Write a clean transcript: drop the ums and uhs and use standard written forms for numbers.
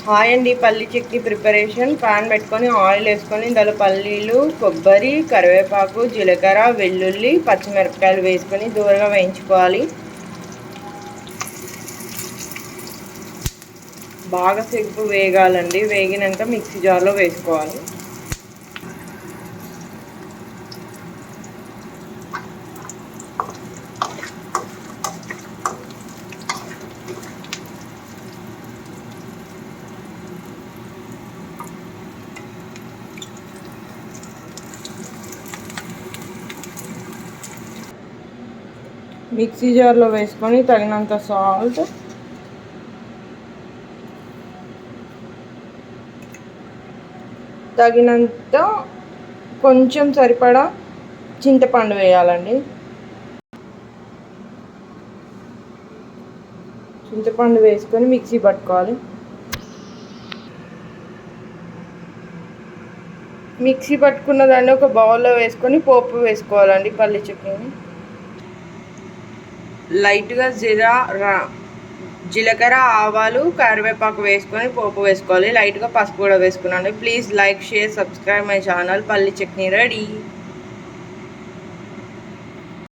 Hi అండి. పల్లి chutney preparation. Pan పెట్టుకొని ఆయిల్ వేసుకొని ఇందులో పల్లీలు, కొబ్బరి, కరివేపాకు, జీలకర్ర, వెల్లుల్లి, పచ్చిమిరపకాయలు వేసుకొని దూరగా వేయించుకోవాలి. బాగా సేపు వేగాలండి. వేగినాక మిక్సీ జార్లో వేసుకోవాలి. మిక్సీ జార్లో వేసుకొని తగినంత సాల్ట్, తగినంత కొంచెం సరిపడా చింతపండు వేయాలండి. చింతపండు వేసుకొని మిక్సీ పట్టుకోవాలి. మిక్సీ పట్టుకున్న దాన్ని ఒక బౌల్లో వేసుకొని పోపు వేసుకోవాలండి. పల్లి చట్నీని లైట్గా జీలకర్ర, ఆవాలు, కరివేపాకు వేసుకొని పోపు వేసుకోవాలి. లైట్గా పసుపు కూడా వేసుకున్నాను. Please like, share, subscribe my channel. పల్లి చట్నీ రెడీ.